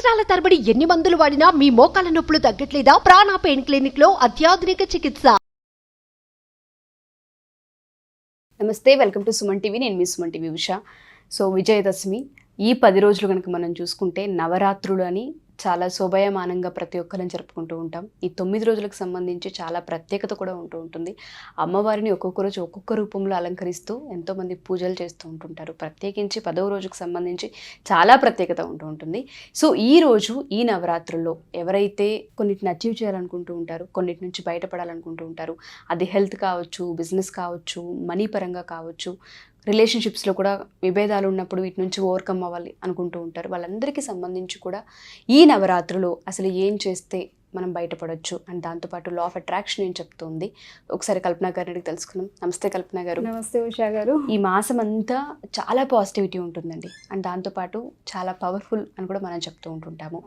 సంవత్సరాల తరబడి ఎన్ని మందులు వాడినా మీ మోకాల నొప్పులు తగ్గట్లేదా? ప్రాణ పెయిన్ క్లినిక్ లో అత్యాధునిక చికిత్స. నమస్తే, వెల్కమ్ టు సుమన్ టీవీ. నేను మీ సుమన్ టీవీ ఉషా. సో విజయదశమి ఈ 10 రోజులు కనుక మనం చూసుకుంటే నవరాత్రులు అని చాలా శోభాయమానంగా ప్రతి ఒక్కరిని జరుపుకుంటూ ఉంటాం. ఈ 9 రోజులకు సంబంధించి చాలా ప్రత్యేకత కూడా ఉంటుంది. అమ్మవారిని ఒక్కొక్క రోజు ఒక్కొక్క రూపంలో అలంకరిస్తూ ఎంతోమంది పూజలు చేస్తూ ఉంటుంటారు. ప్రత్యేకించి 10వ రోజుకు సంబంధించి చాలా ప్రత్యేకత ఉంటుంది. సో ఈ రోజు ఈ నవరాత్రుల్లో ఎవరైతే కొన్నిటిని అచీవ్ చేయాలనుకుంటూ ఉంటారు, కొన్నిటి నుంచి బయటపడాలనుకుంటూ ఉంటారు, అది హెల్త్ కావచ్చు, బిజినెస్ కావచ్చు, మనీ పరంగా కావచ్చు, రిలేషన్షిప్స్లో కూడా విభేదాలు ఉన్నప్పుడు వీటి నుంచి ఓవర్కమ్ అవ్వాలి అనుకుంటూ ఉంటారు. వాళ్ళందరికీ సంబంధించి కూడా ఈ నవరాత్రులు అసలు ఏం చేస్తే మనం బయటపడవచ్చు అండ్ దాంతోపాటు లా ఆఫ్ అట్రాక్షన్ ఏం చెప్తుంది, ఒకసారి కల్పన గారిని తెలుసుకుందాం. నమస్తే కల్పన గారు. నమస్తే ఉషా గారు. ఈ మాసం అంతా చాలా పాజిటివిటీ ఉంటుందండి అండ్ దాంతోపాటు చాలా పవర్ఫుల్ అని కూడా మనం చెప్తూ ఉంటుంటాము.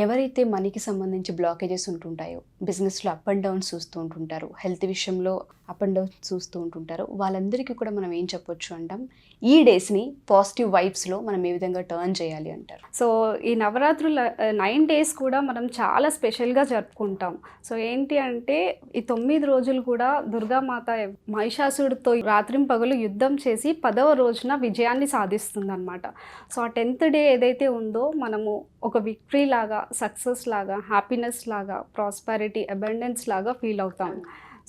ఎవరైతే మనీకి సంబంధించి బ్లాకేజెస్ ఉంటుంటాయో, బిజినెస్లో అప్ అండ్ డౌన్స్ చూస్తూ ఉంటుంటారు, హెల్త్ విషయంలో అప్ అండ్ డౌన్స్ చూస్తూ ఉంటుంటారు, వాళ్ళందరికీ కూడా మనం ఏం చెప్పొచ్చు అంటాం, ఈ డేస్ని పాజిటివ్ వైబ్స్లో మనం ఏ విధంగా టర్న్ చేయాలి అంటారు. సో ఈ నవరాత్రుల 9 days కూడా మనం చాలా స్పెషల్గా జరుపుకుంటాం. సో ఏంటి అంటే ఈ 9 రోజులు కూడా దుర్గామాత మహిషాసుడితో రాత్రింపగలు యుద్ధం చేసి 10వ రోజున విజయాన్ని సాధిస్తుంది అనమాట. సో ఆ 10th day ఏదైతే ఉందో మనము ఒక విక్టరీ లాగా, సక్సెస్ లాగా, హ్యాపీనెస్ లాగా, ప్రాస్పారిటీ, అబండెన్స్ లాగా ఫీల్ అవుతాం.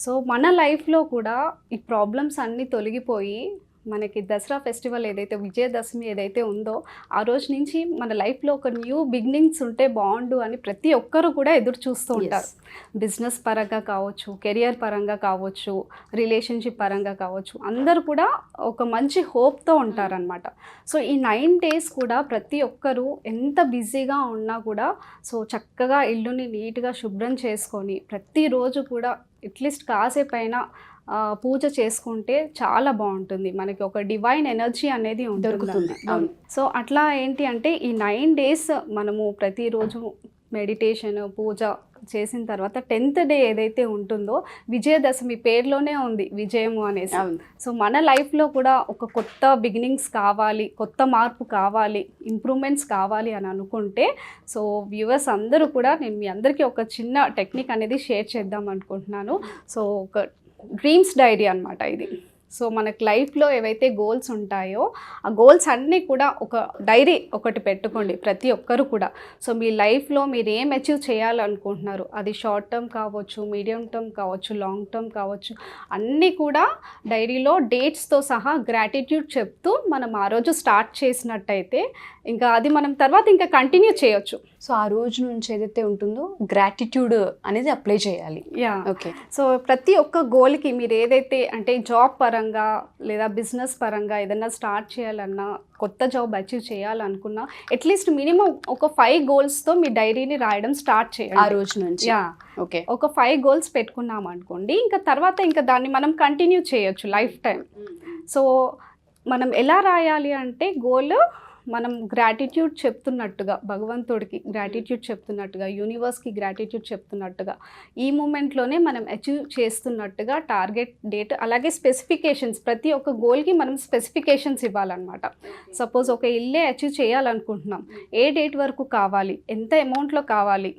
సో మన లైఫ్లో కూడా ఈ ప్రాబ్లమ్స్ అన్నీ తొలగిపోయి మనకి దసరా ఫెస్టివల్ ఏదైతే విజయదశమి ఏదైతే ఉందో ఆ రోజు నుంచి మన లైఫ్లో ఒక న్యూ బిగినింగ్స్ ఉంటే బాగుండు అని ప్రతి ఒక్కరు కూడా ఎదురు చూస్తూ ఉంటారు. బిజినెస్ పరంగా కావచ్చు, కెరియర్ పరంగా కావచ్చు, రిలేషన్షిప్ పరంగా కావచ్చు, అందరూ కూడా ఒక మంచి హోప్తో ఉంటారనమాట. సో ఈ 9 days కూడా ప్రతి ఒక్కరూ ఎంత బిజీగా ఉన్నా కూడా సో చక్కగా ఇల్లుని నీట్గా శుభ్రం చేసుకొని ప్రతిరోజు కూడా అట్లీస్ట్ కాసేపైనా పూజ చేసుకుంటే చాలా బాగుంటుంది. మనకి ఒక డివైన్ ఎనర్జీ అనేది దొరుకుతుంది. సో అట్లా ఏంటి అంటే ఈ 9 days మనము ప్రతిరోజు మెడిటేషన్, పూజ చేసిన తర్వాత 10th day ఏదైతే ఉంటుందో విజయదశమి పేరులోనే ఉంది విజయము అనేసి. సో మన లైఫ్లో కూడా ఒక కొత్త బిగినింగ్స్ కావాలి, కొత్త మార్పు కావాలి, ఇంప్రూవ్మెంట్స్ కావాలి అని అనుకుంటే సో వ్యూవర్స్ అందరూ కూడా నేను మీ అందరికీ ఒక చిన్న టెక్నిక్ అనేది షేర్ చేద్దాం అనుకుంటున్నాను. సో ఒక డ్రీమ్స్ డైరీ అనమాట ఇది. సో మనకు లైఫ్లో ఏవైతే గోల్స్ ఉంటాయో ఆ గోల్స్ అన్నీ కూడా ఒక డైరీ ఒకటి పెట్టుకోండి ప్రతి ఒక్కరు కూడా. సో మీ లైఫ్లో మీరు ఏం అచీవ్ చేయాలనుకుంటున్నారు, అది షార్ట్ టర్మ్ కావచ్చు, మీడియం టర్మ్ కావచ్చు, లాంగ్ టర్మ్ కావచ్చు, అన్నీ కూడా డైరీలో డేట్స్తో సహా గ్రాటిట్యూడ్ చెప్తూ మనం ఆ రోజు స్టార్ట్ చేసినట్టయితే ఇంకా అది మనం తర్వాత ఇంకా కంటిన్యూ చేయొచ్చు. సో ఆ రోజు నుంచి ఏదైతే ఉంటుందో గ్రాటిట్యూడ్ అనేది అప్లై చేయాలి. ఓకే. సో ప్రతి ఒక్క గోల్కి మీరు ఏదైతే అంటే జాబ్ పరంగా లేదా బిజినెస్ పరంగా ఏదైనా స్టార్ట్ చేయాలన్నా, కొత్త జాబ్ అచీవ్ చేయాలనుకున్నా అట్లీస్ట్ మినిమం ఒక 5 goalsతో మీ డైరీని రాయడం స్టార్ట్ చేయాలి ఆ రోజు నుంచి. ఓకే. ఒక 5 goals పెట్టుకున్నాం అనుకోండి, ఇంకా తర్వాత ఇంకా దాన్ని మనం కంటిన్యూ చేయొచ్చు లైఫ్ టైం. సో మనం ఎలా రాయాలి అంటే గోల్ మనం గ్రాటిట్యూడ్ చెప్తున్నట్టుగా, భగవంతుడికి గ్రాటిట్యూడ్ చెప్తున్నట్టుగా, యూనివర్స్కి గ్రాటిట్యూడ్ చెప్తున్నట్టుగా, ఈ మూమెంట్లోనే మనం అచీవ్ చేస్తున్నట్టుగా టార్గెట్ డేట్, అలాగే స్పెసిఫికేషన్స్, ప్రతి ఒక్క గోల్కి మనం స్పెసిఫికేషన్స్ ఇవ్వాలన్నమాట. సపోజ్ ఒక ఇల్లే అచీవ్ చేయాలనుకుంటున్నాం, ఏ డేట్ వరకు కావాలి, ఎంత అమౌంట్లో కావాలి,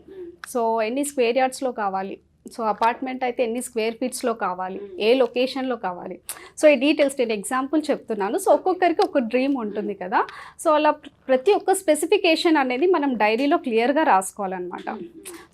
సో ఎన్ని స్క్వేర్ యార్డ్స్లో కావాలి, సో అపార్ట్మెంట్ అయితే ఎన్ని స్క్వేర్ ఫీట్స్లో కావాలి, ఏ లొకేషన్లో కావాలి, సో ఈ డీటెయిల్స్ నేను ఎగ్జాంపుల్ చెప్తున్నాను. సో ఒక్కొక్కరికి ఒక డ్రీమ్ ఉంటుంది కదా. సో అలా ప్రతి ఒక్క స్పెసిఫికేషన్ అనేది మనం డైరీలో క్లియర్గా రాసుకోవాలన్నమాట.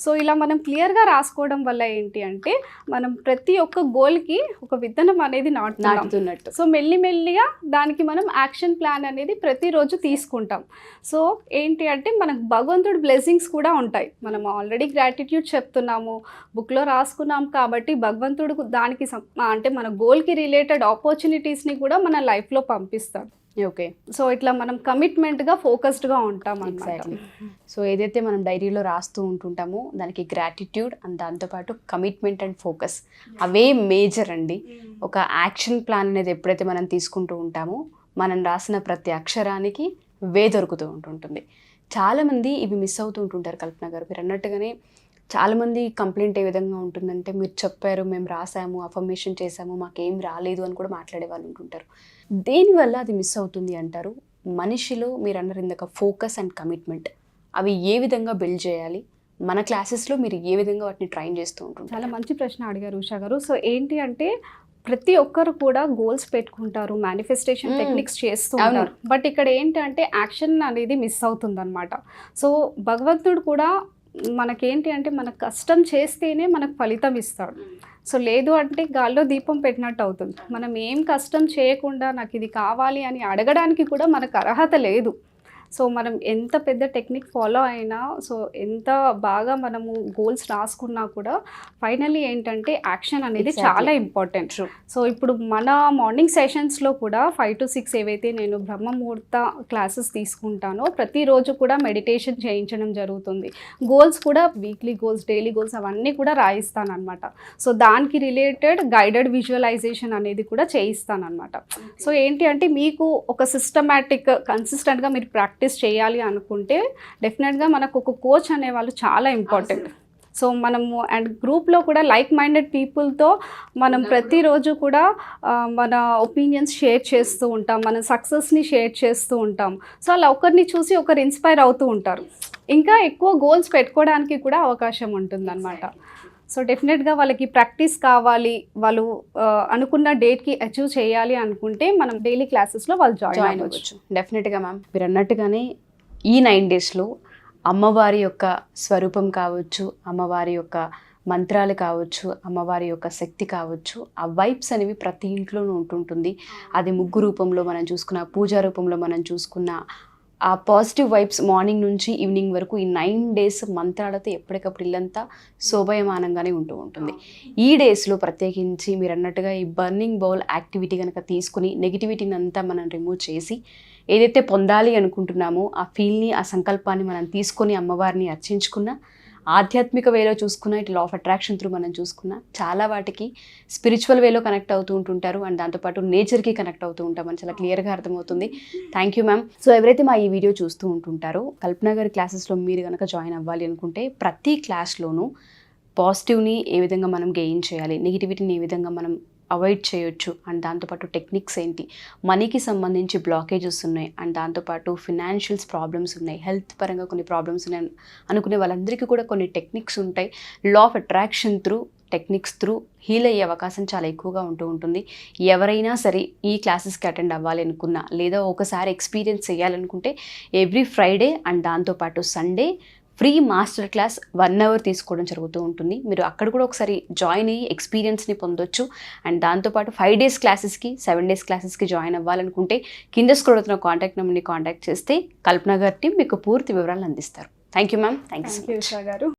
సో ఇలా మనం క్లియర్గా రాసుకోవడం వల్ల ఏంటి అంటే మనం ప్రతి ఒక్క గోల్కి ఒక విత్తనం అనేది నాటుతున్నట్టు. సో మెల్లిమెల్లిగా దానికి మనం యాక్షన్ ప్లాన్ అనేది ప్రతిరోజు తీసుకుంటాం. సో ఏంటి అంటే మనకు భగవంతుడి బ్లెస్సింగ్స్ కూడా ఉంటాయి. మనం ఆల్రెడీ గ్రాటిట్యూడ్ చెప్తున్నాము, బుక్లో రాసుకున్నాం కాబట్టి భగవంతుడు దానికి అంటే మన గోల్కి రిలేటెడ్ ఆపర్చునిటీస్ని కూడా మన లైఫ్లో పంపిస్తాం. ఓకే. సో ఇట్లా మనం కమిట్మెంట్గా, ఫోకస్డ్గా ఉంటాం. ఎగ్జాక్ట్లీ. సో ఏదైతే మనం డైరీలో రాస్తూ ఉంటుంటామో దానికి గ్రాటిట్యూడ్ అండ్ దాంతోపాటు commitment and focus away major అండి. ఒక యాక్షన్ ప్లాన్ అనేది ఎప్పుడైతే మనం తీసుకుంటూ ఉంటామో మనం రాసిన ప్రతి అక్షరానికి దొరుకుతూ ఉంటుంటుంది. చాలామంది ఇవి మిస్ అవుతూ ఉంటుంటారు. కల్పన గారు మీరు అన్నట్టుగానే చాలామంది కంప్లైంట్ ఏ విధంగా ఉంటుందంటే, మీరు చెప్పారు, మేము రాసాము, అఫర్మేషన్ చేసాము, మాకేం రాలేదు అని కూడా మాట్లాడే వాళ్ళు ఉంటుంటారు. దేనివల్ల అది మిస్ అవుతుంది అంటారు? మనిషిలో మీరు అన్నారు ఇందాక ఫోకస్ అండ్ కమిట్మెంట్, అవి ఏ విధంగా బిల్డ్ చేయాలి, మన క్లాసెస్లో మీరు ఏ విధంగా వాటిని ట్రైన్ చేస్తూ ఉంటుంటారు? చాలా మంచి ప్రశ్న అడిగారు ఉషా గారు. సో ఏంటి అంటే ప్రతి ఒక్కరు కూడా గోల్స్ పెట్టుకుంటారు, మేనిఫెస్టేషన్ టెక్నిక్స్ చేస్తూ ఉంటారు. బట్ ఇక్కడ ఏంటంటే యాక్షన్ అనేది మిస్ అవుతుంది అనమాట. సో భగవంతుడు కూడా మనకేంటి అంటే మన కష్టం చేస్తేనే మనకు ఫలితం ఇస్తాడు. సో లేదు అంటే గాల్లో దీపం పెట్టినట్టు అవుతుంది. మనం ఏం కష్టం చేయకుండా నాకు ఇది కావాలి అని అడగడానికి కూడా మనకు అర్హత లేదు. సో మనం ఎంత పెద్ద టెక్నిక్ ఫాలో అయినా, సో ఎంత బాగా మనము గోల్స్ రాసుకున్నా కూడా ఫైనల్లీ ఏంటంటే యాక్షన్ అనేది చాలా ఇంపార్టెంట్. సో ఇప్పుడు మన మార్నింగ్ సెషన్స్లో కూడా 5 to 6 ఏవైతే నేను బ్రహ్మముహూర్త క్లాసెస్ తీసుకుంటానో ప్రతిరోజు కూడా మెడిటేషన్ చేయించడం జరుగుతుంది. గోల్స్ కూడా వీక్లీ గోల్స్, డైలీ గోల్స్ అవన్నీ కూడా రాయిస్తాను అనమాట. సో దానికి రిలేటెడ్ గైడెడ్ విజువలైజేషన్ అనేది కూడా చేయిస్తాను అనమాట. సో ఏంటి అంటే మీకు ఒక సిస్టమాటిక్ కన్సిస్టెంట్గా మీరు ప్రాక్టీస్ చేయాలి అనుకుంటే డెఫినెట్గా మనకు ఒక కోచ్ అనేవాళ్ళు చాలా ఇంపార్టెంట్. సో మనము అండ్ గ్రూప్లో కూడా లైక్ మైండెడ్ పీపుల్తో మనం ప్రతిరోజు కూడా మన ఒపీనియన్స్ షేర్ చేస్తూ ఉంటాం, మన సక్సెస్ని షేర్ చేస్తూ ఉంటాం. సో అలా ఒకరిని చూసి ఒకరు ఇన్స్పైర్ అవుతూ ఉంటారు. ఇంకా ఎక్కువ గోల్స్ పెట్టుకోవడానికి కూడా అవకాశం ఉంటుందన్నమాట. సో డెఫినెట్గా వాళ్ళకి ప్రాక్టీస్ కావాలి, వాళ్ళు అనుకున్న డేట్కి అచీవ్ చేయాలి అనుకుంటే మనం డైలీ క్లాసెస్లో వాళ్ళు జాయిన్ అవ్వచ్చు. డెఫినెట్గా మ్యామ్, మీరు అన్నట్టుగానే ఈ 9 డేస్లో అమ్మవారి యొక్క స్వరూపం కావచ్చు, అమ్మవారి యొక్క మంత్రాలు కావచ్చు, అమ్మవారి యొక్క శక్తి కావచ్చు, ఆ వైబ్స్ అనేవి ప్రతి ఇంట్లోనూ ఉంటుంటుంది. అది ముగ్గు రూపంలో మనం చూసుకున్న, పూజా రూపంలో మనం చూసుకున్న ఆ పాజిటివ్ వైబ్స్ మార్నింగ్ నుంచి ఈవినింగ్ వరకు ఈ 9 డేస్ మంత్రాలతో ఎప్పటికప్పుడు ఇల్లంతా శోభయమానంగానే ఉంటూ ఉంటుంది. ఈ డేస్లో ప్రత్యేకించి మీరు అన్నట్టుగా ఈ బర్నింగ్ బౌల్ యాక్టివిటీ కనుక తీసుకుని నెగిటివిటీని అంతా మనం రిమూవ్ చేసి ఏదైతే పొందాలి అనుకుంటున్నామో ఆ ఫీల్ని, ఆ సంకల్పాన్ని మనం తీసుకొని అమ్మవారిని అర్చించుకున్న, ఆధ్యాత్మిక వేలో చూసుకున్న, ఇటు లా ఆఫ్ అట్రాక్షన్ త్రూ మనం చూసుకున్న చాలా వాటికి స్పిరిచువల్ వేలో కనెక్ట్ అవుతూ ఉంటుంటారు. అండ్ దాంతోపాటు నేచర్కి కనెక్ట్ అవుతూ ఉంటామని చాలా క్లియర్గా అర్థమవుతుంది. Thank you ma'am. సో ఎవరైతే మా ఈ వీడియో చూస్తూ ఉంటుంటారో కల్పన గారి క్లాసెస్లో మీరు కనుక జాయిన్ అవ్వాలి అనుకుంటే ప్రతి క్లాస్లోనూ పాజిటివ్ని ఏ విధంగా మనం గెయిన్ చేయాలి, నెగిటివిటీని ఏ విధంగా మనం అవాయిడ్ చేయొచ్చు, అండ్ దాంతోపాటు టెక్నిక్స్ ఏంటి, మనీకి సంబంధించి బ్లాకేజెస్ ఉన్నాయి, అండ్ దాంతోపాటు ఫినాన్షియల్స్ ప్రాబ్లమ్స్ ఉన్నాయి, హెల్త్ పరంగా కొన్ని ప్రాబ్లమ్స్ ఉన్నాయి అనుకునే వాళ్ళందరికీ కూడా కొన్ని టెక్నిక్స్ ఉంటాయి. Law of attraction through, techniques through heal అయ్యే అవకాశం చాలా ఎక్కువగా ఉంటుంది. ఎవరైనా సరే ఈ క్లాసెస్కి అటెండ్ అవ్వాలి అనుకున్నా, లేదా ఒకసారి ఎక్స్పీరియన్స్ చేయాలనుకుంటే ఎవ్రీ ఫ్రైడే అండ్ దాంతోపాటు Sunday free master class 1 hour తీసుకోవడం జరుగుతూ ఉంటుంది. మీరు అక్కడ కూడా ఒకసారి జాయిన్ అయ్యి ఎక్స్పీరియన్స్ని పొందొచ్చు. అండ్ దాంతోపాటు 5 days క్లాసెస్కి, 7 days క్లాసెస్కి జాయిన్ అవ్వాలనుకుంటే కింద స్క్రోల్ అవుతున్న కాంటాక్ట్ నెంబర్ని కాంటాక్ట్ చేస్తే కల్పన గారి టీం మీకు పూర్తి వివరాలు అందిస్తారు. Thank you ma'am. Thank you Usha గారు.